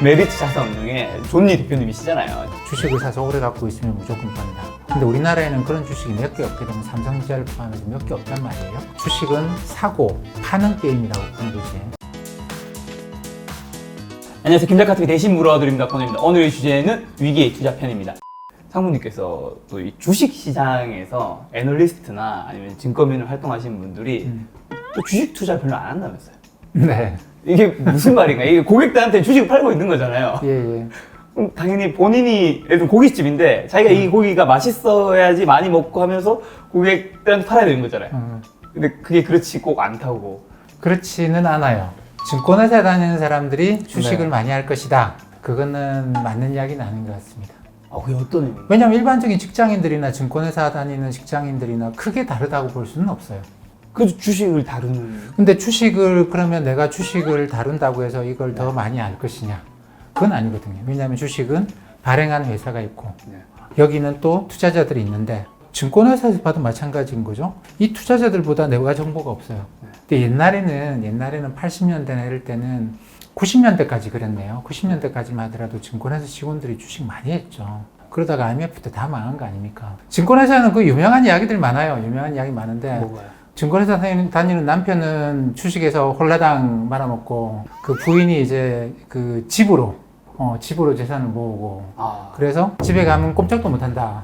메리츠 자산운용의 존니 대표님이시잖아요. 주식을 사서 오래 갖고 있으면 무조건 번다. 근데 우리나라에는 그런 주식이 몇 개 없게 되면 삼성전자를 포함해서 몇 개 없단 말이에요. 주식은 사고 파는 게임이라고 보는 거지. 안녕하세요. 김작가TV 대신 물어드립니다. 권우입니다. 오늘 주제는 위기의 투자 편입니다. 상무님께서 또 이 주식 시장에서 애널리스트나 아니면 증권인을 활동하시는 분들이 또 주식 투자를 별로 안 한다면서요. 네. 이게 무슨 말인가? 이게 고객들한테 주식을 팔고 있는 거잖아요. 예. 그럼 당연히 본인이 예를 들어 고깃집인데 자기가 이 고기가 맛있어야지 많이 먹고 하면서 고객들한테 팔아야 되는 거잖아요. 근데 그게 그렇지 꼭 않다고. 그렇지는 않아요. 증권회사 다니는 사람들이 주식을 네. 많이 할 것이다. 그거는 맞는 이야기는 아닌 것 같습니다. 그게 어떤 의미인가요? 왜냐하면 일반적인 직장인들이나 증권회사 다니는 직장인들이나 크게 다르다고 볼 수는 없어요. 그래도 주식을 다루는. 근데 주식을 그러면 내가 주식을 다룬다고 해서 이걸 더 많이 알 것이냐? 그건 아니거든요. 왜냐하면 주식은 발행하는 회사가 있고 여기는 또 투자자들이 있는데 증권회사에서 봐도 마찬가지인 거죠. 이 투자자들보다 내가 정보가 없어요. 근데 옛날에는 80년대나 이럴 때는 90년대까지 그랬네요. 90년대까지만 하더라도 증권회사 직원들이 주식 많이 했죠. 그러다가 IMF 때 다 망한 거 아닙니까? 증권회사는 그 유명한 이야기들 많아요. 유명한 이야기 많은데 뭐가요? 증권회사 다니는 남편은 주식에서 홀라당 말아먹고 그 부인이 이제 그 집으로 재산을 모으고 그래서 집에 가면 꼼짝도 못한다.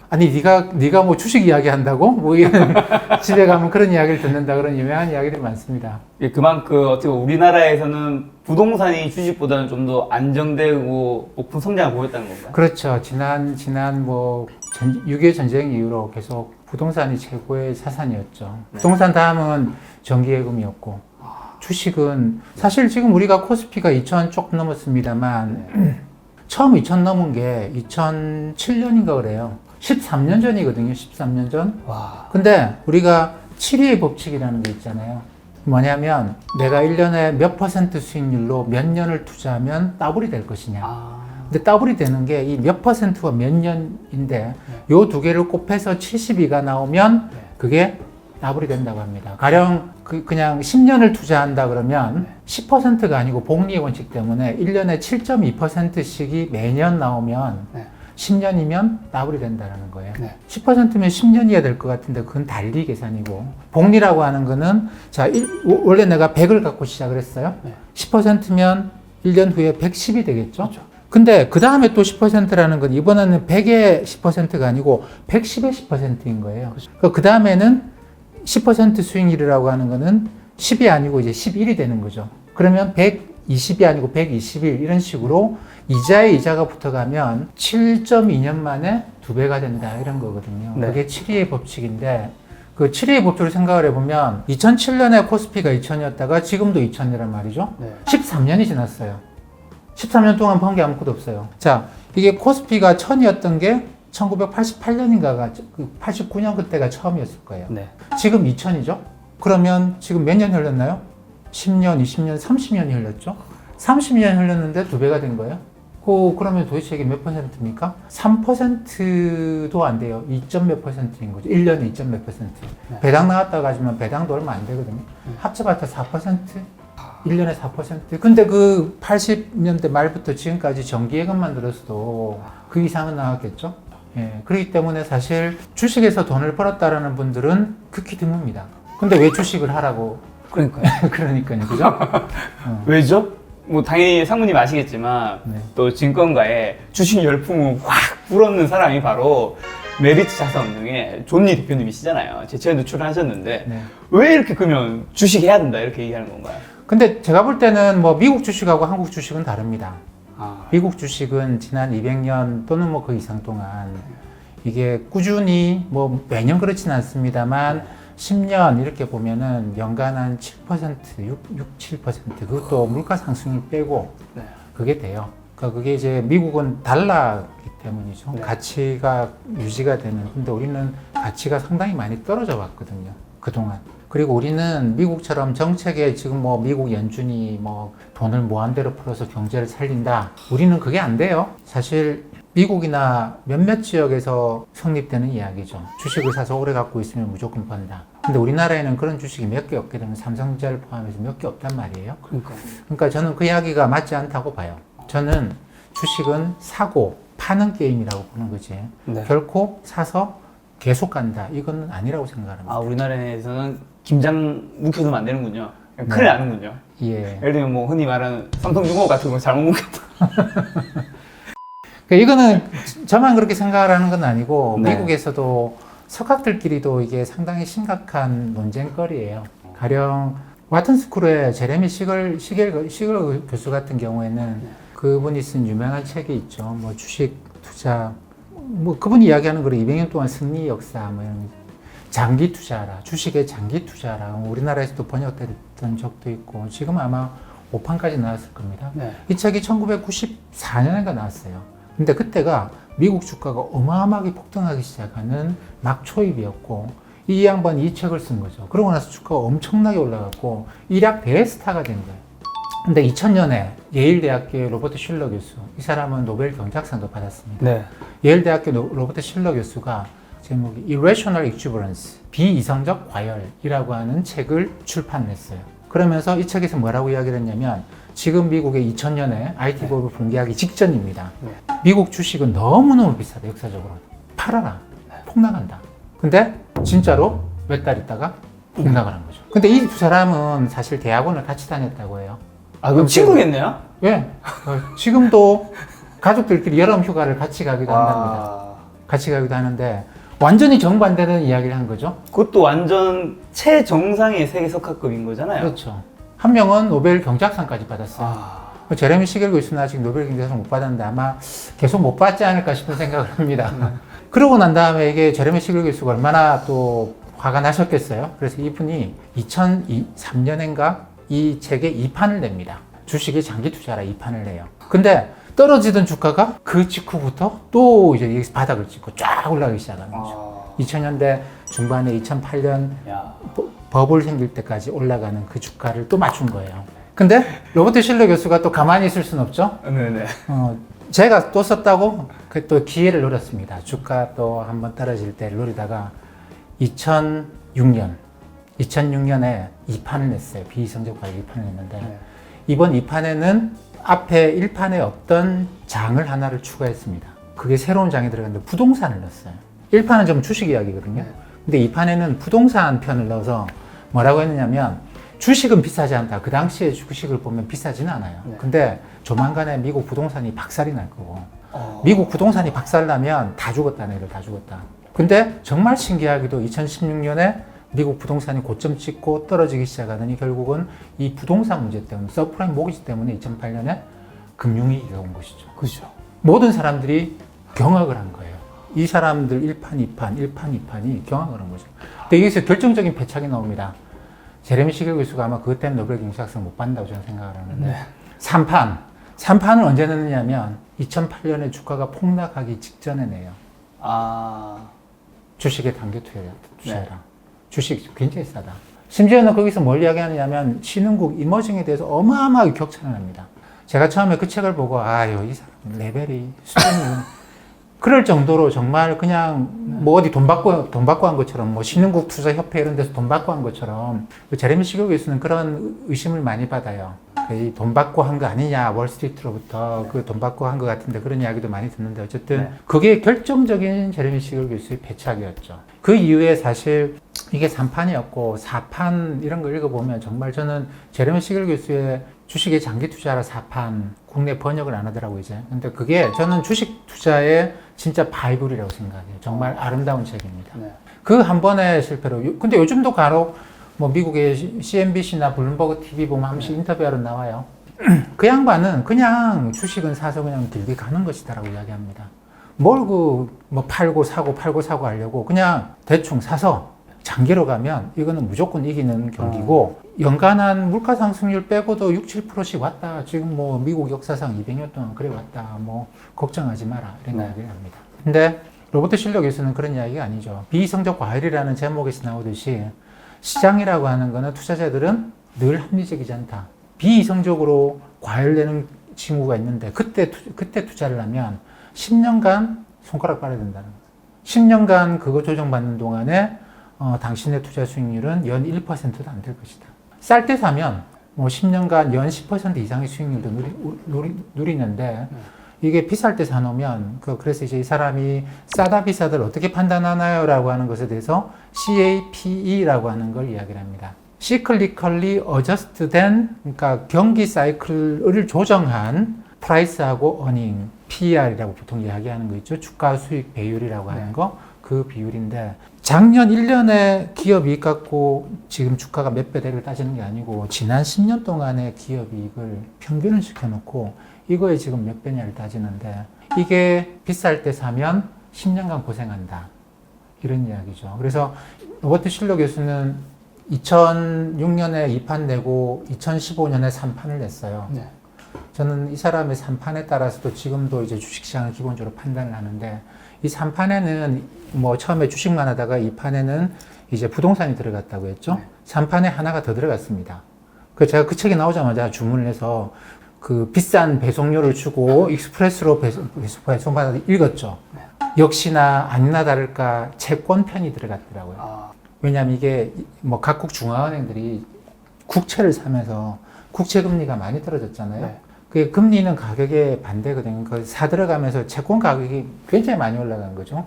아니 네가 뭐 주식 이야기 한다고? 뭐 이런 집에 가면 그런 이야기를 듣는다 그런 유명한 이야기들이 많습니다. 그만큼 어떻게 보면 우리나라에서는 부동산이 주식보다는 좀 더 안정되고 높은 성장을 보였다는 건가요? 그렇죠. 지난 6.25 전쟁 이후로 계속 부동산이 최고의 자산이었죠. 부동산 다음은 전기예금이었고 주식은 사실 지금 우리가 코스피가 2,000 조금 넘었습니다만 처음 2,000 넘은 게 2007년인가 그래요. 13년 전이거든요. 13년 전. 근데 우리가 7위의 법칙이라는 게 있잖아요. 뭐냐면 내가 1년에 몇 % 수익률로 몇 년을 투자하면 더블이 될 것이냐. 근데 더블이 되는 게 이 몇 %와 몇 년인데 요 두 개를 곱해서 72가 나오면 그게 더블이 된다고 합니다. 가령 그냥 10년을 투자한다 그러면 10%가 아니고 복리의 원칙 때문에 1년에 7.2%씩이 매년 나오면 10년이면 더블이 된다는 거예요. 10%면 10년이어야 될 것 같은데 그건 달리 계산이고 복리라고 하는 거는 원래 내가 100을 갖고 시작을 했어요. 10%면 1년 후에 110이 되겠죠. 근데 그 다음에 또 10%라는 건 이번에는 100의 10%가 아니고 110의 10%인 거예요. 그 다음에는 10% 수익률이라고 하는 거는 10이 아니고 이제 11이 되는 거죠. 그러면 120이 아니고 121 이런 식으로 이자에 이자가 붙어가면 7.2년 만에 2배가 된다 이런 거거든요. 그게 7위의 법칙인데 그 7위의 법칙을 생각을 해보면 2007년에 코스피가 2,000이었다가 지금도 2,000이란 말이죠. 13년이 지났어요. 13년 동안 번 게 아무것도 없어요. 자, 이게 코스피가 1,000이었던 게 1988년인가가 89년 그때가 처음이었을 거예요. 지금 2000이죠? 그러면 지금 몇 년 흘렀나요? 10년, 20년, 30년이 흘렀죠? 30년 흘렀는데 2배가 된 거예요? 그러면 도대체 이게 몇 %입니까? 3%도 안 돼요. 2점 몇 %인 거죠. 1년에 2점 몇 %. 배당 나왔다고 하지만 배당도 얼마 안 되거든요. 합쳐봤자 4%? 1년에 4%? 근데 그 80년대 말부터 지금까지 정기예금만 들었어도 그 이상은 나왔겠죠? 그렇기 때문에 사실 주식에서 돈을 벌었다라는 분들은 극히 드뭅니다. 근데 왜 주식을 하라고? 그러니까요. 그러니까요. 그죠? 왜죠? 뭐 당연히 상무님 아시겠지만 또 증권가에 주식 열풍을 확 불었는 사람이 바로 메리츠 자산운용의 존니 대표님이시잖아요. 제 채널도 출연하셨는데 왜 이렇게 그러면 주식해야 된다 이렇게 얘기하는 건가요? 근데 제가 볼 때는 뭐 미국 주식하고 한국 주식은 다릅니다. 미국 주식은 지난 200년 또는 뭐 그 이상 동안 이게 꾸준히 뭐 매년 그렇지는 않습니다만 10년 이렇게 보면은 연간 한 7%, 7% 그것도 물가 상승이 빼고 그게 돼요. 그러니까 그게 이제 미국은 달러이기 때문이죠. 가치가 유지가 되는. 근데 우리는 가치가 상당히 많이 떨어져 왔거든요. 그동안. 그리고 우리는 미국처럼 정책에 지금 뭐 미국 연준이 뭐 돈을 무한대로 풀어서 경제를 살린다. 우리는 그게 안 돼요. 사실 미국이나 몇몇 지역에서 성립되는 이야기죠. 주식을 사서 오래 갖고 있으면 무조건 번다. 근데 우리나라에는 그런 주식이 몇 개 없게 되면 삼성전자를 포함해서 몇 개 없단 말이에요. 그러니까 저는 그 이야기가 맞지 않다고 봐요. 저는 주식은 사고 파는 게임이라고 보는 거지. 네. 결코 사서 계속 간다. 이건 아니라고 생각합니다. 아, 우리나라에서는 김장 묵혀두면 안 되는군요. 큰일 나는군요. 예. 예를 들면 뭐 흔히 말하는 삼성중공업 같은 거 잘못 묵혔다. 그러니까 이거는 저만 그렇게 생각을 하는 건 아니고 네. 미국에서도 석학들끼리도 이게 상당히 심각한 논쟁거리예요. 가령 와튼스쿨의 제레미 시글 교수 같은 경우에는 그분이 쓴 유명한 책이 있죠. 뭐 주식 투자, 뭐 그분이 이야기하는 거를 200년 동안 승리 역사, 뭐 이런 장기 투자라, 주식의 장기 투자라. 우리나라에서도 번역됐던 적도 있고 지금 아마 5판까지 나왔을 겁니다. 네. 이 책이 1994년인가 나왔어요. 근데 그때가 미국 주가가 어마어마하게 폭등하기 시작하는 막 초입이었고 이 양반이 이 책을 쓴 거죠. 그러고 나서 주가가 엄청나게 올라갔고 일약 대스타가 된 거예요. 근데 2000년에 예일대학교의 로버트 슐러 교수, 이 사람은 노벨 경제학상도 받았습니다. 네. 예일대학교 로버트 슐러 교수가 제목이 Irrational Exuberance, 비이성적 과열이라고 하는 책을 출판했어요. 그러면서 이 책에서 뭐라고 이야기를 했냐면 지금 미국의 2000년에 IT 버블 붕괴하기 직전입니다. 미국 주식은 너무너무 비싸다, 역사적으로. 팔아라. 폭락한다. 근데 진짜로 몇 달 있다가 폭락을 한 거죠. 근데 이 두 사람은 사실 대학원을 같이 다녔다고 해요. 아, 그럼 친구겠네요? 예. 지금도 가족들끼리 여름 휴가를 같이 가기도 한답니다. 같이 가기도 하는데 완전히 정반대되는 이야기를 한 거죠. 그것도 완전 최정상의 세계 석학급인 거잖아요. 그렇죠. 한 명은 노벨 경제학상까지 받았어요. 아, 제레미 시겔 교수는 아직 노벨 경제상 못 받았는데 아마 계속 못 받지 않을까 싶은 생각을 합니다. 그러고 난 다음에 이게 제레미 시겔 교수가 얼마나 또 화가 나셨겠어요. 그래서 이분이 2003년인가 이 책에 2판을 냅니다. 주식의 장기 투자라 2판을 내요. 근데 떨어지던 주가가 그 직후부터 또 이제 여기서 바닥을 찍고 쫙 올라가기 시작하는 거죠. 2000년대 중반에 2008년 야. 버블 생길 때까지 올라가는 그 주가를 또 맞춘 거예요. 근데 로버트 실러 교수가 또 가만히 있을 수는 없죠. 네네. 제가 또 썼다고 그 또 기회를 노렸습니다. 주가 또 한번 떨어질 때를 노리다가 2006년에 2판을 냈어요. 비이성적 과열 2판을 냈는데 네. 이번 2판에는 앞에 1판에 없던 장을 하나를 추가했습니다. 그게 새로운 장이 들어갔는데 부동산을 넣었어요. 1판은 좀 주식 이야기거든요. 근데 2판에는 부동산 편을 넣어서 뭐라고 했느냐면 주식은 비싸지 않다. 그 당시에 주식을 보면 비싸지는 않아요. 근데 조만간에 미국 부동산이 박살이 날 거고 미국 부동산이 박살나면 다 죽었다는 얘기를 다 죽었다. 근데 정말 신기하게도 2016년에 미국 부동산이 고점 찍고 떨어지기 시작하더니 결국은 이 부동산 문제 때문에 서프라임 모기지 때문에 2008년에 금융위기가 온 것이죠. 그죠. 모든 사람들이 경악을 한 거예요. 이 사람들 1판, 2판이 경악을 한 거죠. 근데 여기서 결정적인 패착이 나옵니다. 제레미 시겔 교수가 아마 그것 때문에 노벨 경제학상 못 받는다고 저는 생각을 하는데 네. 3판을 언제 넣느냐면 2008년에 주가가 폭락하기 직전에 내요. 아, 주식의 단기 투자라. 주식 굉장히 싸다. 심지어는 거기서 뭘 이야기하느냐면 신흥국 이머징에 대해서 어마어마하게 격찬을 합니다. 제가 처음에 그 책을 보고 이 사람 레벨이 수준이 그럴 정도로 정말 그냥 뭐 어디 돈 받고 한 것처럼 뭐 신흥국 투자협회 이런 데서 돈 받고 한 것처럼 그 제레미 시겔 교수는 그런 의심을 많이 받아요. 돈 받고 한 거 아니냐 월스트리트로부터 그 돈 받고 한 거 같은데 그런 이야기도 많이 듣는데 어쨌든 그게 결정적인 제레미 시겔 교수의 패착이었죠. 그 이후에 사실 이게 3판이었고 4판 이런 거 읽어보면 정말 저는 제레미 시겔 교수의 주식의 장기 투자라 4판 국내 번역을 안 하더라고요 이제. 근데 그게 저는 주식 투자의 진짜 바이블이라고 생각해요. 정말 아름다운 책입니다. 네. 그 한 번의 실패로. 근데 요즘도 간혹 뭐 미국의 CNBC나 블룸버그 TV 보면 한 번씩 인터뷰하러 나와요. 그 양반은 그냥 주식은 사서 그냥 길게 가는 것이다라고 이야기합니다. 뭐 팔고 사고 하려고 그냥 대충 사서 장기로 가면 이거는 무조건 이기는 경기고 연간한 물가 상승률 빼고도 6, 7%씩 왔다. 지금 뭐 미국 역사상 200년 동안 그래 왔다. 뭐 걱정하지 마라. 이런 이야기를 합니다. 근데 로버트 실러 교수는 그런 이야기가 아니죠. 비이성적 과열이라는 제목에서 나오듯이 시장이라고 하는 거는 투자자들은 늘 합리적이지 않다. 비이성적으로 과열되는 징후가 있는데 그때 투자를 하면 10년간 손가락 빨아야 된다는 거예요. 10년간 그거 조정받는 동안에 당신의 투자 수익률은 연 1%도 안 될 것이다. 쌀 때 사면 뭐 10년간 연 10% 이상의 수익률도 누리는데 이게 비쌀 때 사놓으면 그래서 이제 이 사람이 싸다 비싸다를 어떻게 판단하나요? 라고 하는 것에 대해서 CAPE라고 하는 걸 이야기를 합니다. Cyclically Adjusted, 그러니까 경기 사이클을 조정한 프라이스하고 어닝, PER이라고 보통 이야기하는 거 있죠. 주가 수익 배율이라고 하는 거, 그 비율인데 작년 1년에 기업 이익 갖고 지금 주가가 몇 배 대를 따지는 게 아니고 지난 10년 동안의 기업 이익을 평균을 시켜놓고 이거에 지금 몇 배냐를 따지는데 이게 비쌀 때 사면 10년간 고생한다. 이런 이야기죠. 그래서 로버트 실러 교수는 2006년에 2판 내고 2015년에 3판을 냈어요. 네. 저는 이 사람의 3판에 따라서도 지금도 이제 주식시장을 기본적으로 판단을 하는데 이 3판에는 뭐 처음에 주식만 하다가 2판에는 이제 부동산이 들어갔다고 했죠. 네. 3판에 하나가 더 들어갔습니다. 그 제가 그 책이 나오자마자 주문을 해서 그 비싼 배송료를 주고 익스프레스로 배송받아서 읽었죠. 네. 역시나 아니나 다를까 채권 편이 들어갔더라고요. 왜냐하면 이게 뭐 각국 중앙은행들이 국채를 사면서 국채 금리가 많이 떨어졌잖아요. 네. 그 금리는 가격에 반대거든요. 그 사들어가면서 채권 가격이 굉장히 많이 올라간 거죠.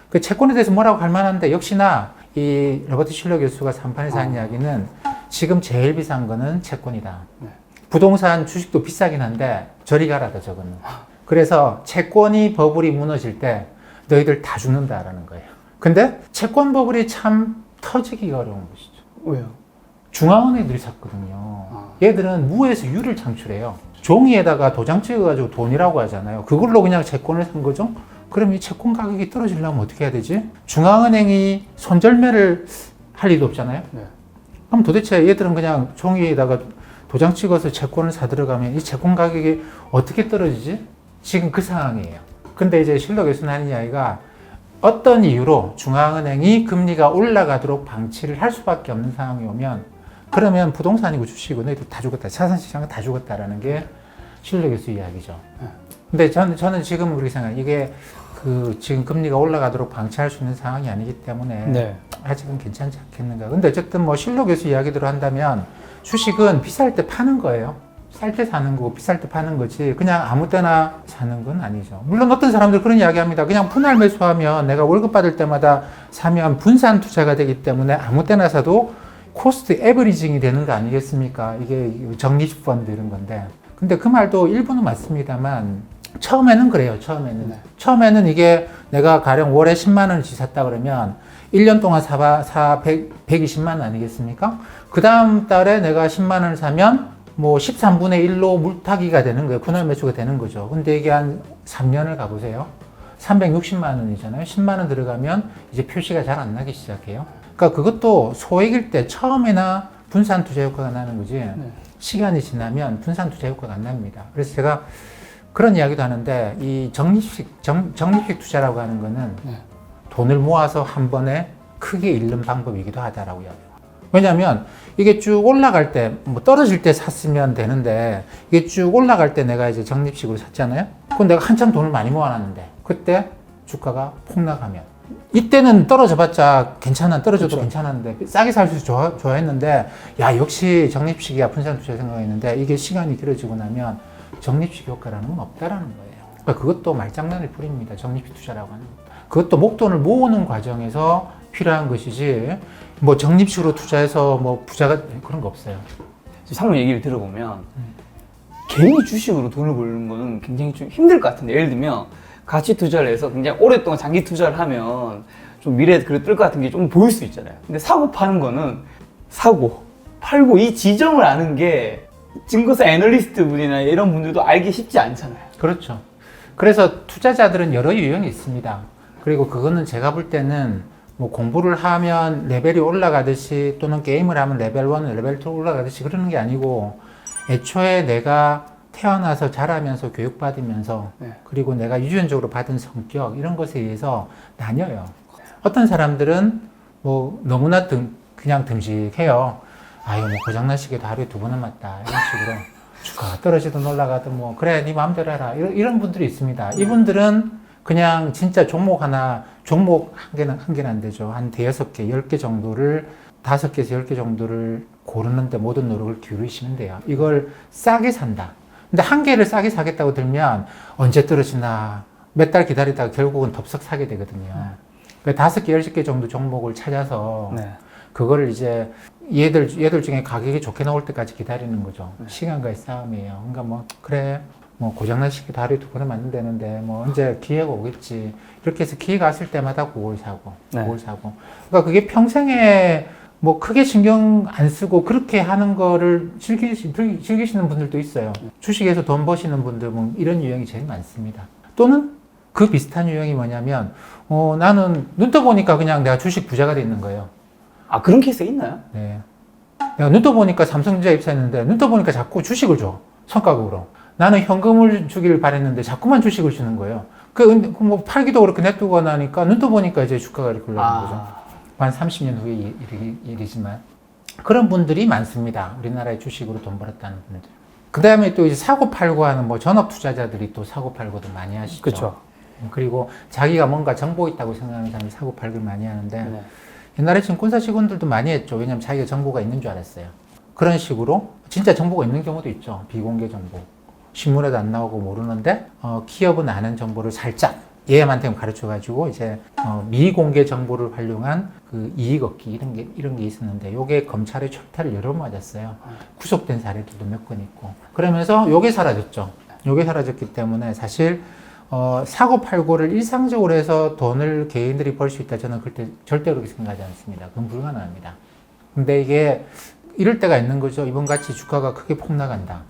그 채권에 대해서 뭐라고 할 만한데 역시나 이 로버트 실러 교수가 3판에서 한 이야기는 지금 제일 비싼 거는 채권이다. 네. 부동산 주식도 비싸긴 한데 저리 가라다 저거는. 그래서 채권이 버블이 무너질 때 너희들 다 죽는다라는 거예요. 근데 채권 버블이 참 터지기가 어려운 것이죠. 왜요? 중앙은행들이 샀거든요. 얘들은 무에서 유를 창출해요. 종이에다가 도장 찍어가지고 돈이라고 하잖아요. 그걸로 그냥 채권을 산 거죠. 그럼 이 채권 가격이 떨어지려면 어떻게 해야 되지? 중앙은행이 손절매를 할 리도 없잖아요. 네. 그럼 도대체 얘들은 그냥 종이에다가 도장 찍어서 채권을 사 들어가면 이 채권 가격이 어떻게 떨어지지? 지금 그 상황이에요. 근데 이제 실러 교수는 하는 이야기가 어떤 이유로 중앙은행이 금리가 올라가도록 방치를 할 수밖에 없는 상황이 오면 그러면 부동산이고 주식이고 너희들 다 죽었다. 자산시장은 다 죽었다라는 게 실러 교수 이야기죠. 근데 저는 지금 우리 생각 이게 그 지금 금리가 올라가도록 방치할 수 있는 상황이 아니기 때문에 네. 아직은 괜찮지 않겠는가. 근데 어쨌든 뭐 실러 교수 이야기대로 한다면 주식은 비쌀 때 파는 거예요. 쌀 때 사는 거고 비쌀 때 파는 거지 그냥 아무 때나 사는 건 아니죠. 물론 어떤 사람들 그런 이야기 합니다. 그냥 분할 매수하면 내가 월급 받을 때마다 사면 분산 투자가 되기 때문에 아무 때나 사도 코스트 에버리징이 되는 거 아니겠습니까? 이게 적립 펀드 이런 건데. 근데 그 말도 일부는 맞습니다만 처음에는 그래요. 처음에는. 네. 처음에는 이게 내가 가령 월에 10만 원치 샀다 그러면 1년 동안 120만 원 아니겠습니까? 그 다음 달에 내가 10만 원을 사면 뭐 13분의 1로 물타기가 되는 거예요. 분할 매수가 되는 거죠. 근데 이게 한 3년을 가보세요. 360만 원이잖아요. 10만 원 들어가면 이제 표시가 잘 안 나기 시작해요. 그러니까 그것도 소액일 때 처음에나 분산 투자 효과가 나는 거지 네. 시간이 지나면 분산 투자 효과가 안 납니다. 그래서 제가 그런 이야기도 하는데 이 적립식 투자라고 하는 거는 네. 돈을 모아서 한 번에 크게 잃는 방법이기도 하다라고 이야기해요. 왜냐하면 이게 쭉 올라갈 때, 뭐 떨어질 때 샀으면 되는데 이게 쭉 올라갈 때 내가 이제 적립식으로 샀잖아요. 그럼 내가 한참 돈을 많이 모아놨는데 그때 주가가 폭락하면 이때는 떨어져봤자 떨어져도 그렇죠. 괜찮았는데 싸게 살 수 좋아했는데 야 역시 적립식이야 분산 투자 생각했는데 이게 시간이 길어지고 나면 적립식 효과라는 건 없다라는 거예요. 그러니까 그것도 말장난을 부립니다. 적립식 투자라고 하는 것. 그것도 목돈을 모으는 과정에서 필요한 것이지 뭐 적립식으로 투자해서 뭐 부자가 그런 거 없어요. 상무 얘기를 들어보면 개인이 주식으로 돈을 벌는 거는 굉장히 좀 힘들 것 같은데 예를 들면 가치 투자를 해서 굉장히 오랫동안 장기 투자를 하면 좀 미래에 그래 뜰 것 같은 게 좀 보일 수 있잖아요. 근데 사고 파는 거는 사고 팔고 이 지점을 아는 게 증거사 애널리스트 분이나 이런 분들도 알기 쉽지 않잖아요. 그렇죠. 그래서 투자자들은 여러 유형이 있습니다. 그리고 그거는 제가 볼 때는 뭐 공부를 하면 레벨이 올라가듯이 또는 게임을 하면 레벨 1, 레벨 2 올라가듯이 그러는 게 아니고 애초에 내가 태어나서 자라면서 교육받으면서 네. 그리고 내가 유전적으로 받은 성격 이런 것에 의해서 나뉘어요. 어떤 사람들은 뭐 너무나 그냥 듬직해요. 아유 뭐 고장난 시계도 하루에 2번은 맞다 이런 식으로 주가가 떨어지든 올라가든 뭐 그래 네 마음대로 해라 이런 분들이 있습니다. 이분들은 그냥 진짜 종목 한 개는 안 되죠. 한 대여섯 개, 10개 정도를 5개에서 10개 정도를 고르는데 모든 노력을 기울이시면 돼요. 이걸 싸게 산다. 근데 한 개를 싸게 사겠다고 들면 언제 떨어지나 몇 달 기다리다가 결국은 덥석 사게 되거든요. 그러니까 5개, 10개 정도 종목을 찾아서 네. 그거를 이제 얘들 중에 가격이 좋게 나올 때까지 기다리는 거죠. 시간과의 싸움이에요. 그러니까 뭐 그래 뭐 고장난 시계 다리 두 번에 맞는 되는데 뭐 언제 기회가 오겠지. 이렇게 해서 기회가 왔을 때마다 그걸 사고 그걸 사고. 그러니까 그게 평생에 뭐 크게 신경 안 쓰고 그렇게 하는 거를 즐기시는 분들도 있어요. 주식에서 돈 버시는 분들은 이런 유형이 제일 많습니다. 또는 그 비슷한 유형이 뭐냐면 나는 눈 떠보니까 그냥 내가 주식 부자가 돼 있는 거예요. 아, 그런 케이스가 있나요? 네. 내가 눈 떠보니까 삼성전자 입사했는데 눈 떠보니까 자꾸 주식을 줘. 성과급으로. 나는 현금을 주기를 바랬는데 자꾸만 주식을 주는 거예요. 뭐 팔기도 그렇게 냅두고 나니까 눈 떠보니까 이제 주가가 이렇게 올라가는 거죠. 한 30년 후의 일이지만. 그런 분들이 많습니다. 우리나라의 주식으로 돈 벌었다는 분들. 그 다음에 또 이제 사고 팔고 하는 뭐 전업 투자자들이 또 사고 팔고도 많이 하시죠. 그렇죠. 그리고 자기가 뭔가 정보 있다고 생각하는 사람이 사고 팔고 많이 하는데 네. 옛날에 증권사 직원들도 많이 했죠. 왜냐면 자기가 정보가 있는 줄 알았어요. 그런 식으로 진짜 정보가 있는 경우도 있죠. 비공개 정보. 신문에도 안 나오고 모르는데 기업은 아는 정보를 살짝 얘한테 가르쳐가지고 이제 미공개 정보를 활용한 그 이익 얻기 이런 게 있었는데 요게 검찰의 철퇴를 여러 번 맞았어요. 구속된 사례들도 몇 건 있고 그러면서 요게 사라졌죠. 요게 사라졌기 때문에 사실 사고 팔고를 일상적으로 해서 돈을 개인들이 벌 수 있다 저는 그때 절대로 그렇게 생각하지 않습니다. 그건 불가능합니다. 근데 이게 이럴 때가 있는 거죠. 이번 같이 주가가 크게 폭락한다.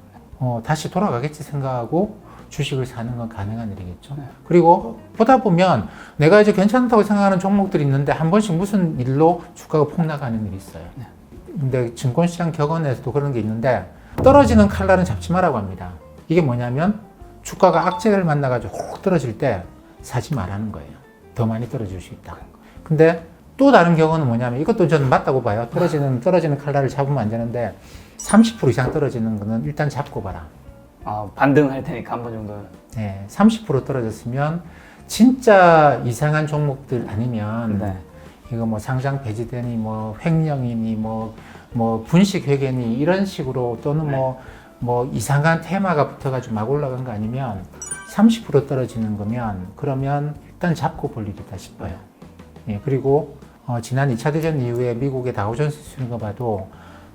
다시 돌아가겠지 생각하고 주식을 사는 건 가능한 일이겠죠. 그리고 보다 보면 내가 이제 괜찮다고 생각하는 종목들이 있는데 한 번씩 무슨 일로 주가가 폭락하는 일이 있어요. 근데 증권시장 격언에서도 그런 게 있는데 떨어지는 칼날은 잡지 마라고 합니다. 이게 뭐냐면 주가가 악재를 만나가지고 혹 떨어질 때 사지 말라는 거예요. 더 많이 떨어질 수 있다. 근데 또 다른 경우는 뭐냐면 이것도 저는 맞다고 봐요. 떨어지는 칼날을 잡으면 안 되는데 30% 이상 떨어지는 거는 일단 잡고 봐라. 반등할 테니까 한 번 정도는. 네, 30% 떨어졌으면 진짜 이상한 종목들 아니면 네. 이거 뭐 상장 폐지되니 뭐 횡령이니 뭐 분식 회계니 이런 식으로 또는 뭐 이상한 테마가 붙어가지고 막 올라간 거 아니면 30% 떨어지는 거면 그러면 일단 잡고 볼 일이다 싶어요. 예, 그리고 지난 2차 대전 이후에 미국의 다우존스 수준인 거 봐도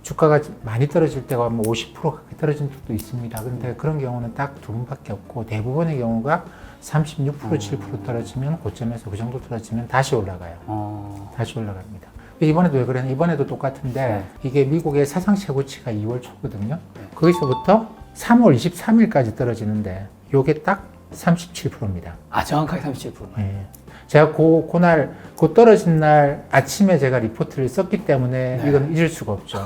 주가가 많이 떨어질 때가 뭐 50% 가까이 떨어진 적도 있습니다. 근데 그런 경우는 딱 두 번밖에 없고 대부분의 경우가 36% 7% 떨어지면 고점에서 그 정도 떨어지면 다시 올라가요. 다시 올라갑니다. 이번에도 왜 그러냐? 이번에도 똑같은데 이게 미국의 사상 최고치가 2월 초거든요. 거기서부터 3월 23일까지 떨어지는데 요게 딱 37%입니다. 정확하게 37%. 네. 제가 그날 떨어진 날 아침에 제가 리포트를 썼기 때문에 이건 잊을 수가 없죠.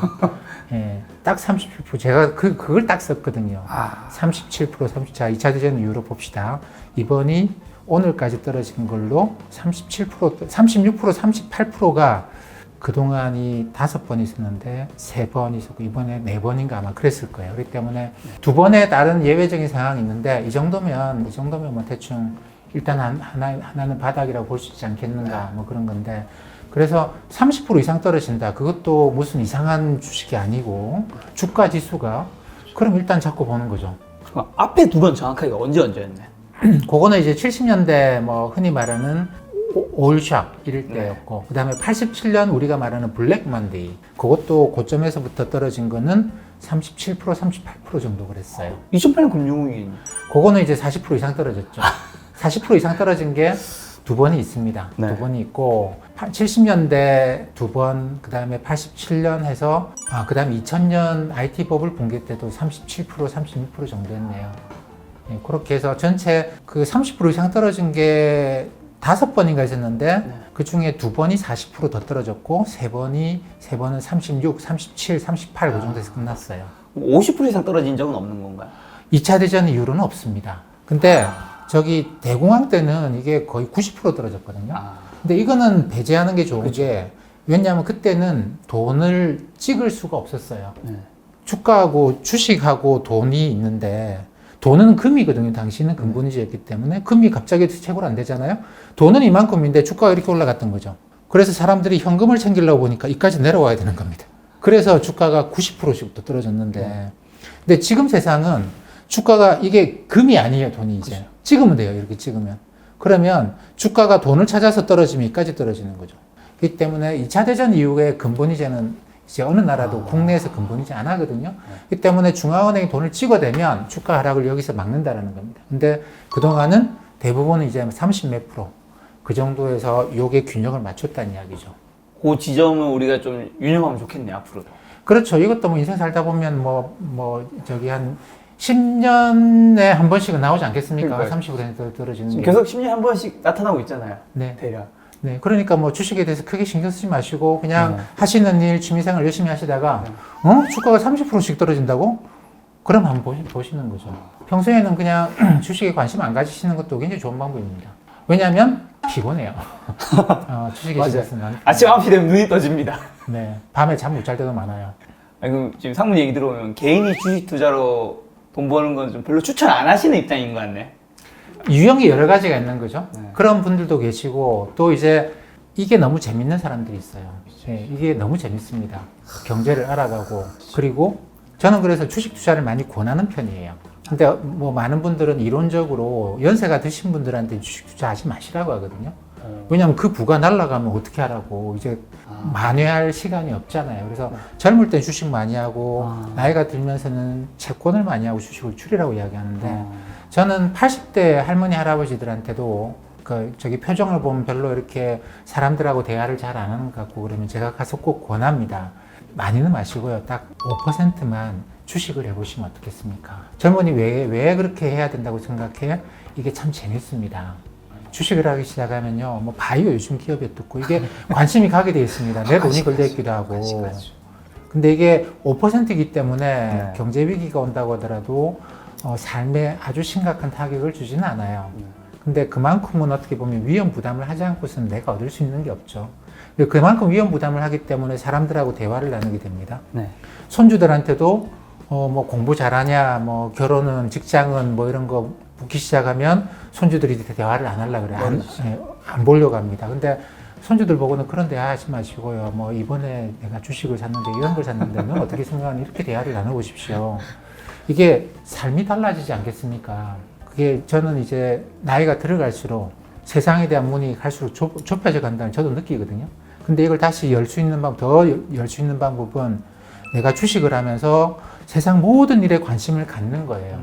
예, 딱 37% 제가 그걸 딱 썼거든요. 37% 34. 2차 대전 이후로 봅시다. 이번이 오늘까지 떨어진 걸로 37%, 36%, 38%가 그동안이 5번 있었는데 3번 있었고 이번에 4번인가 아마 그랬을 거예요. 그렇기 때문에 2번에 다른 예외적인 상황이 있는데 이 정도면 뭐 대충 일단 하나는 바닥이라고 볼 수 있지 않겠는가 뭐 그런 건데 그래서 30% 이상 떨어진다. 그것도 무슨 이상한 주식이 아니고 주가 지수가 그럼 일단 잡고 보는 거죠. 앞에 두 번 정확하게 언제였네? 그거는 이제 70년대 뭐 흔히 말하는 올샥 이럴 때였고 그다음에 87년 우리가 말하는 블랙 먼데이 그것도 고점에서부터 떨어진 거는 37% 38% 정도 그랬어요. 2008년 금융위기. 그거는 이제 40% 이상 떨어졌죠. 40% 이상 떨어진 게 두 번이 있습니다. 네. 두 번이 있고 70년대 두 번, 그 다음에 87년 해서 그 다음에 2000년 IT 버블 붕괴 때도 37%, 36% 정도였네요. 예, 그렇게 해서 전체 그 30% 이상 떨어진 게 5번인가 있었는데 그 중에 2번이 40% 더 떨어졌고 3번은 36, 37, 38 그 정도에서 끝났어요. 50% 이상 떨어진 적은 없는 건가요? 2차 대전 이후로는 없습니다. 근데 저기 대공황 때는 이게 거의 90% 떨어졌거든요. 근데 이거는 배제하는 게 좋은 게 왜냐하면 그때는 돈을 찍을 수가 없었어요. 주가하고 주식하고 돈이 있는데 돈은 금이거든요. 당시는 금본위제였기 때문에 금이 갑자기 최고로 안 되잖아요. 돈은 이만큼인데 주가가 이렇게 올라갔던 거죠. 그래서 사람들이 현금을 챙기려고 보니까 이까지 내려와야 되는 겁니다. 그래서 주가가 90%씩부터 떨어졌는데, 근데 지금 세상은 주가가 이게 금이 아니에요. 돈이 이제 그렇죠. 찍으면 돼요. 이렇게 찍으면. 그러면 주가가 돈을 찾아서 떨어지면 이까지 떨어지는 거죠. 그렇기 때문에 2차 대전 이후에 금본위제는 이제 어느 나라도 국내에서 금본위제 안 하거든요. 그렇기 때문에 중앙은행이 돈을 찍어대면 주가 하락을 여기서 막는다라는 겁니다. 근데 그동안은 대부분은 이제 30 몇 프로 그 정도에서 요게 균형을 맞췄다는 이야기죠. 그 지점은 우리가 좀 유념하면 좋겠네요, 앞으로도. 그렇죠. 이것도 뭐 인생 살다 보면 저기 한 10년에 한 번씩은 나오지 않겠습니까? 그러니까요. 30% 떨어지는 게. 계속 10년에 한 번씩 나타나고 있잖아요. 네. 대략. 네. 그러니까 뭐 주식에 대해서 크게 신경 쓰지 마시고 그냥 하시는 일, 취미생활 열심히 하시다가 주가가 30%씩 떨어진다고? 그럼 한번 보시는 거죠. 평소에는 그냥 주식에 관심 안 가지시는 것도 굉장히 좋은 방법입니다. 왜냐하면 피곤해요. 주식에 맞아요. 신경 쓰면 아침 9시 되면 눈이 떠집니다. 네. 밤에 잠 못 잘 때도 많아요. 아니, 그럼 지금 상무님 얘기 들어보면 개인이 주식 투자로 돈 버는 건 좀 별로 추천 안 하시는 입장인 것 같네. 유형이 여러 가지가 있는 거죠. 네. 그런 분들도 계시고 또 이제 이게 너무 재밌는 사람들이 있어요. 네, 이게 너무 재밌습니다. 경제를 알아가고 그리고 저는 그래서 주식 투자를 많이 권하는 편이에요. 근데 뭐 많은 분들은 이론적으로 연세가 드신 분들한테 주식 투자하지 마시라고 하거든요. 왜냐하면 그 부가 날아가면 어떻게 하라고 이제 만회할 시간이 없잖아요. 그래서 젊을 때 주식 많이 하고 나이가 들면서는 채권을 많이 하고 주식을 줄이라고 이야기하는데 저는 80대 할머니 할아버지들한테도 저기 표정을 보면 별로 이렇게 사람들하고 대화를 잘 안 하는 것 같고 그러면 제가 가서 꼭 권합니다. 많이는 마시고요. 딱 5%만 주식을 해보시면 어떻겠습니까? 젊은이 왜 그렇게 해야 된다고 생각해? 이게 참 재밌습니다. 주식을 하기 시작하면요, 뭐 바이오 요즘 기업에 듣고 이게 관심이 가게 돼 있습니다. 내 돈이 걸려 있기도 하고. 근데 이게 5%이기 때문에 경제 위기가 온다고 하더라도 삶에 아주 심각한 타격을 주지는 않아요. 근데 그만큼은 어떻게 보면 위험 부담을 하지 않고서는 내가 얻을 수 있는 게 없죠. 근데 그만큼 위험 부담을 하기 때문에 사람들하고 대화를 나누게 됩니다. 네. 손주들한테도 뭐 공부 잘하냐, 뭐 결혼은, 직장은 뭐 이런 거 묻기 시작하면 손주들이 대화를 안 하려고 그래요. 안 보려고 합니다. 근데 손주들 보고는 그런 대화 하지 마시고요. 뭐 이번에 내가 주식을 샀는데 이런 걸 샀는데 넌 어떻게 생각하니? 이렇게 대화를 나눠보십시오. 이게 삶이 달라지지 않겠습니까? 그게 저는 이제 나이가 들어갈수록 세상에 대한 문이 갈수록 좁혀져 간다는 저도 느끼거든요. 근데 이걸 다시 열 수 있는 더 열 수 있는 방법은 내가 주식을 하면서 세상 모든 일에 관심을 갖는 거예요.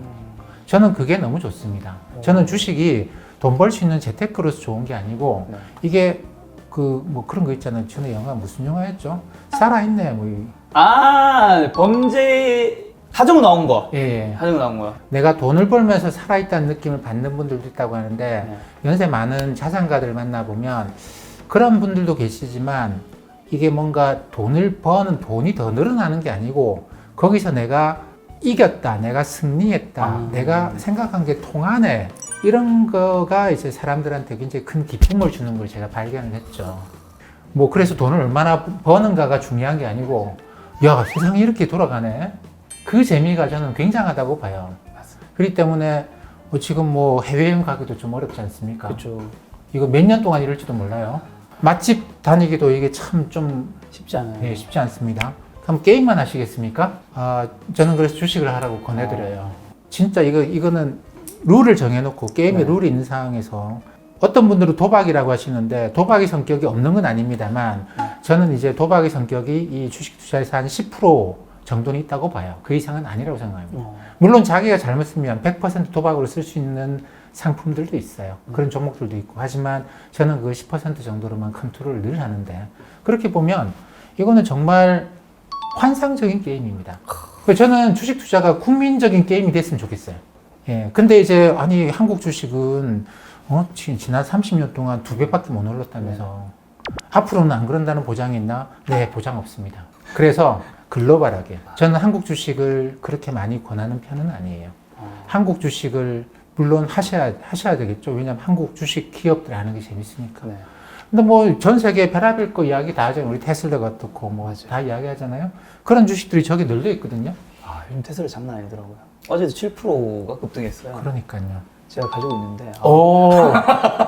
저는 그게 너무 좋습니다. 저는 주식이 돈 벌 수 있는 재테크로서 좋은 게 아니고 이게 뭐 그런 거 있잖아요. 전에 영화 무슨 영화였죠? 살아있네 뭐. 범죄 하정 나온 거. 예. 하정 나온 거요. 내가 돈을 벌면서 살아있다는 느낌을 받는 분들도 있다고 하는데 연세 많은 자산가들 만나보면 그런 분들도 계시지만 이게 뭔가 돈을 버는 돈이 더 늘어나는 게 아니고 거기서 내가 이겼다, 내가 승리했다, 내가 생각한 게 통하네 이런 거가 이제 사람들한테 굉장히 큰 기쁨을 주는 걸 제가 발견을 했죠. 뭐 그래서 돈을 얼마나 버는가가 중요한 게 아니고 야 세상이 이렇게 돌아가네 그 재미가 저는 굉장하다고 봐요. 그렇기 때문에 지금 뭐 해외여행 가기도 좀 어렵지 않습니까? 그렇죠. 이거 몇 년 동안 이럴지도 몰라요. 맛집 다니기도 이게 참 좀 쉽지 않아요. 쉽지 않습니다. 그럼 게임만 하시겠습니까? 저는 그래서 주식을 하라고 권해드려요. 진짜 이거는 룰을 정해놓고 게임에 룰이 있는 상황에서 어떤 분들은 도박이라고 하시는데 도박의 성격이 없는 건 아닙니다만 저는 이제 도박의 성격이 이 주식 투자에서 한 10% 정도는 있다고 봐요. 그 이상은 아니라고 생각합니다. 물론 자기가 잘못 쓰면 100% 도박으로 쓸 수 있는 상품들도 있어요. 그런 종목들도 있고. 하지만 저는 그 10% 정도로만 컨트롤을 늘 하는데 그렇게 보면 이거는 정말 환상적인 게임입니다. 저는 주식 투자가 국민적인 게임이 됐으면 좋겠어요. 예. 근데 이제 아니 한국 주식은 지난 30년 동안 2배밖에 못 올랐다면서 앞으로는 안 그런다는 보장이 있나? 네, 보장 없습니다. 그래서 글로벌하게 저는 한국 주식을 그렇게 많이 권하는 편은 아니에요. 한국 주식을 물론 하셔야 되겠죠. 왜냐하면 한국 주식 기업들 하는 게 재밌으니까. 네. 근데 뭐 전 세계 별의별 거 이야기 다 하잖아요. 우리 테슬라가 어떻고 뭐 다 이야기 하잖아요. 그런 주식들이 저기 널려 있거든요. 요즘 테슬라 장난 아니더라고요. 어제도 7%가 급등했어요. 그러니까요. 제가 가지고 있는데 오,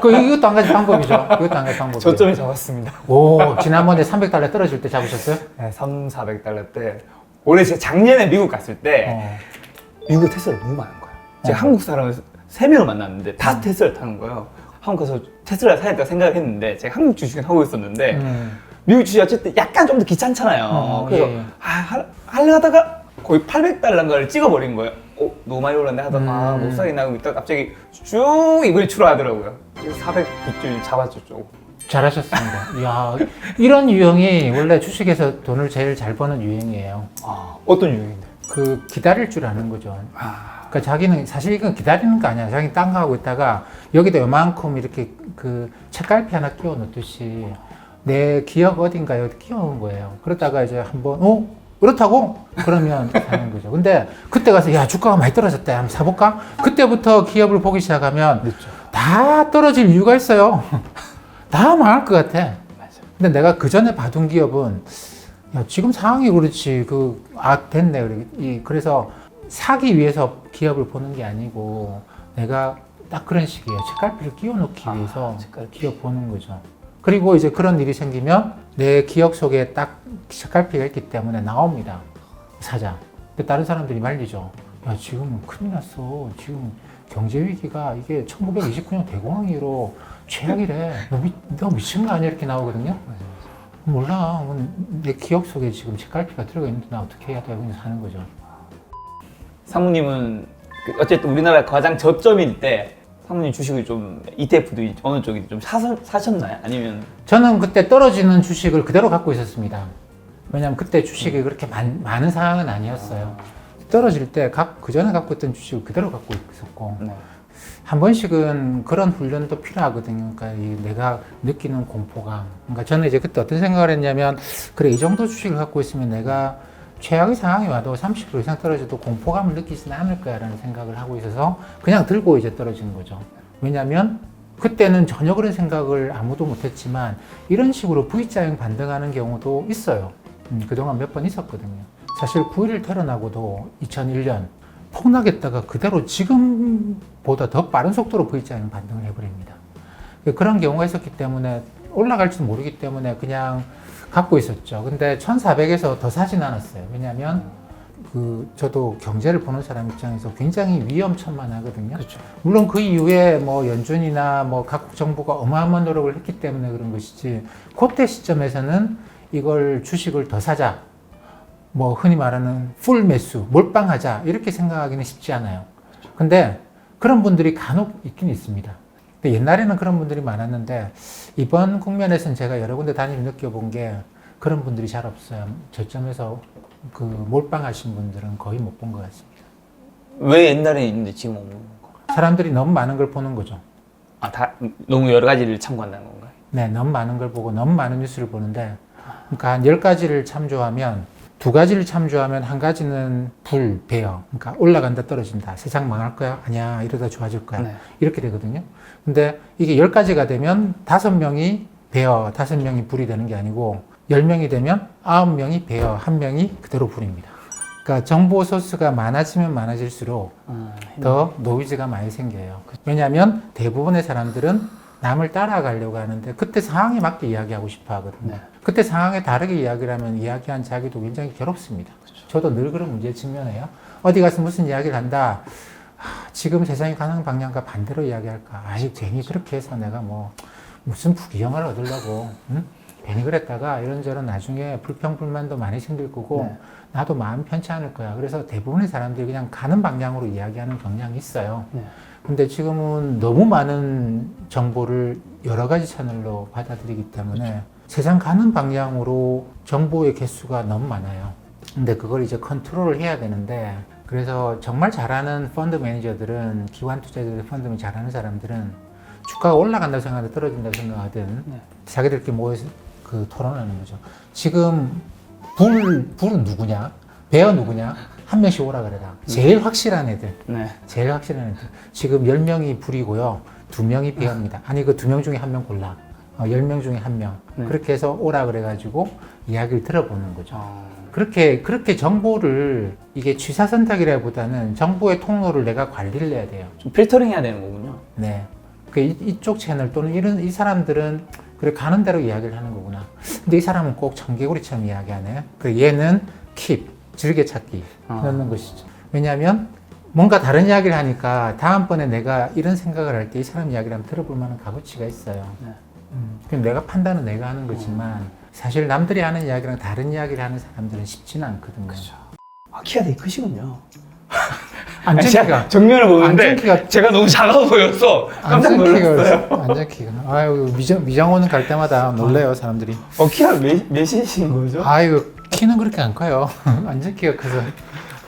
이것도 한 가지 방법이죠. 이것도 한 가지 방법이에요. 저점에 잡았습니다. 오, 지난번에 300달러 떨어질 때 잡으셨어요? 네, 400달러 때 원래 제가 작년에 미국 갔을 때 미국에 테슬라 너무 많은 거예요. 제가 한국 사람을 3명을 만났는데 다 테슬라 타는 거예요. 한국 가서 테슬라 사야겠다 생각을 했는데 제가 한국 주식은 하고 있었는데 미국 주식 어쨌든 약간 좀 더 귀찮잖아요. 그래서 예. 하려 하다가 거의 800달러인가를 찍어버린 거예요. 너무 많이 올랐네 하다가 못 사겠나 하고 있다가 갑자기 쭉 이번에 출하하더라고요. 409줄 잡았죠 좀. 잘하셨습니다. 이야, 이런 유형이 원래 주식에서 돈을 제일 잘 버는 유형이에요. 어떤 유형인데? 그 기다릴 줄 아는 거죠. 그러니까 자기는 사실 이건 기다리는 거 아니야. 자기는 딴 거 하고 있다가 여기다 요만큼 이렇게 그 책갈피 하나 끼워 놓듯이 내 기억 어딘가에 끼워 놓은 거예요. 그러다가 이제 한번 그렇다고? 그러면 사는 거죠. 근데 그때 가서 야 주가가 많이 떨어졌대. 한번 사볼까? 그때부터 기업을 보기 시작하면 늦죠. 다 떨어질 이유가 있어요. 다 망할 것 같아. 맞아. 근데 내가 그 전에 봐둔 기업은 야, 지금 상황이 그렇지. 됐네. 그래서 사기 위해서 기업을 보는 게 아니고 내가 딱 그런 식이에요. 책갈피를 끼워 놓기 위해서 기업 보는 거죠. 그리고 이제 그런 일이 생기면 내 기억 속에 딱 책갈피가 있기 때문에 나옵니다. 사자. 근데 다른 사람들이 말리죠. 야, 지금 큰일 났어. 지금 경제 위기가 이게 1929년 대공황 최악이래. 너 미친 거 아니야? 이렇게 나오거든요. 몰라. 내 기억 속에 지금 책갈피가 들어가 있는데 나 어떻게 해야 돼? 그냥 사는 거죠. 사모님은 어쨌든 우리나라 가장 저점일 때 사모님 주식을 좀 ETF도 어느 쪽이 좀 사셨나요? 아니면 저는 그때 떨어지는 주식을 그대로 갖고 있었습니다. 왜냐면 그때 주식이 그렇게 많은 상황은 아니었어요. 떨어질 때 그 전에 갖고 있던 주식을 그대로 갖고 있었고 네. 한 번씩은 그런 훈련도 필요하거든요. 그러니까 내가 느끼는 공포감. 그러니까 저는 이제 그때 어떤 생각을 했냐면 그래 이 정도 주식을 갖고 있으면 내가 최악의 상황이 와도 30% 이상 떨어져도 공포감을 느끼지는 않을 거야라는 생각을 하고 있어서 그냥 들고 이제 떨어지는 거죠. 왜냐면 그때는 전혀 그런 생각을 아무도 못했지만 이런 식으로 V자형 반등하는 경우도 있어요. 그동안 몇 번 있었거든요. 사실 9.11 테러 나고도 2001년 폭락했다가 그대로 지금보다 더 빠른 속도로 V자형 반등을 해버립니다. 그런 경우가 있었기 때문에 올라갈지도 모르기 때문에 그냥 갖고 있었죠. 근데 1400에서 더 사진 않았어요. 왜냐하면 저도 경제를 보는 사람 입장에서 굉장히 위험천만하거든요. 그렇죠. 물론 그 이후에 뭐 연준이나 뭐 각국 정부가 어마어마한 노력을 했기 때문에 그런 것이지 그때 시점에서는 이걸 주식을 더 사자. 뭐 흔히 말하는 풀 매수, 몰빵하자 이렇게 생각하기는 쉽지 않아요. 근데 그런 분들이 간혹 있긴 있습니다. 근데 옛날에는 그런 분들이 많았는데 이번 국면에서는 제가 여러 군데 다니며 느껴본 게 그런 분들이 잘 없어요. 저점에서 몰빵하신 분들은 거의 못 본 것 같습니다. 왜 옛날에 있는데 지금 없는 건가요? 사람들이 너무 많은 걸 보는 거죠. 다 너무 여러 가지를 참고한다는 건가요? 네, 너무 많은 걸 보고 너무 많은 뉴스를 보는데 그러니까 한 10가지를 참조하면 2가지를 참조하면 한 가지는 배어. 그러니까 올라간다 떨어진다. 세상 망할 거야? 아니야. 이러다 좋아질 거야. 네. 이렇게 되거든요. 근데 이게 10가지가 되면 5명이 배어, 5명이 불이 되는 게 아니고 10명이 되면 9명이 배어, 1명이 그대로 불입니다. 그러니까 정보 소스가 많아지면 많아질수록 더 노이즈가 많이 생겨요. 왜냐하면 대부분의 사람들은 남을 따라가려고 하는데 그때 상황에 맞게 이야기하고 싶어 하거든요. 네. 그때 상황에 다르게 이야기를 하면 이야기한 자기도 굉장히 괴롭습니다. 그렇죠. 저도 늘 그런 문제에 직면해요. 어디 가서 무슨 이야기를 한다. 지금 세상이 가는 방향과 반대로 이야기할까. 괜히 그렇게 해서 내가 무슨 부귀영을 얻으려고 괜히 그랬다가 이런저런 나중에 불평불만도 많이 생길 거고 네. 나도 마음 편치 않을 거야. 그래서 대부분의 사람들이 그냥 가는 방향으로 이야기하는 경향이 있어요. 네. 근데 지금은 너무 많은 정보를 여러 가지 채널로 받아들이기 때문에 그렇죠. 세상 가는 방향으로 정보의 개수가 너무 많아요. 근데 그걸 이제 컨트롤을 해야 되는데 그래서 정말 잘하는 펀드 매니저들은 기관 투자자들 펀드 매니저 잘하는 사람들은 주가가 올라간다고 생각하든 떨어진다고 생각하든 자기들끼리 모여서 토론하는 거죠. 지금 불은 누구냐? 배어 누구냐? 한 명씩 오라 그래라. 제일 확실한 애들. 네. 제일 확실한 애들. 지금 10명이 불이고요. 2명이 배어입니다. 아니, 그 2명 중에 1명 골라. 10명 중에 1명. 네. 그렇게 해서 오라 그래가지고 이야기를 들어보는 거죠. 그렇게 정보를 이게 취사 선택이라기보다는 정보의 통로를 내가 관리를 해야 돼요. 좀 필터링 해야 되는 거군요. 네. 이쪽 채널 또는 이 사람들은 그래 가는 대로 이야기를 하는 거구나. 근데 이 사람은 꼭 청개구리처럼 이야기하네. 그 얘는 킵, 즐겨찾기 넣는 것이죠. 왜냐하면 뭔가 다른 이야기를 하니까 다음번에 내가 이런 생각을 할 때 이 사람 이야기를 한번 들어볼 만한 값어치가 있어요. 네. 그럼 내가 판단은 내가 하는 거지만 사실 남들이 하는 이야기랑 다른 이야기를 하는 사람들은 쉽지는 않거든요. 그렇죠. 아, 키가 되게 크시군요. 안전키가 정면을 보는데 안전키가- 제가 너무 작아 보여서 깜짝 놀랐어요. 안전키가 아유 미장원 갈 때마다 놀래요 사람들이. 키가 몇이신 거죠? 아유 키는 그렇게 안 커요. 안전키가 커서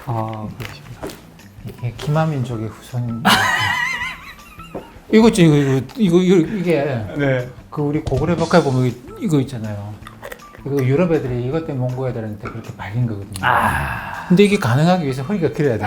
아, 그러시구나. 이게 기마민족의 후손. 이거 이게 네. 그 우리 고구려 벽화에 보면 이거 있잖아요. 이거 유럽 애들이 이것 때문에 몽고 애들한테 그렇게 말린 거거든요. 근데 이게 가능하기 위해서 허리가 길어야 돼.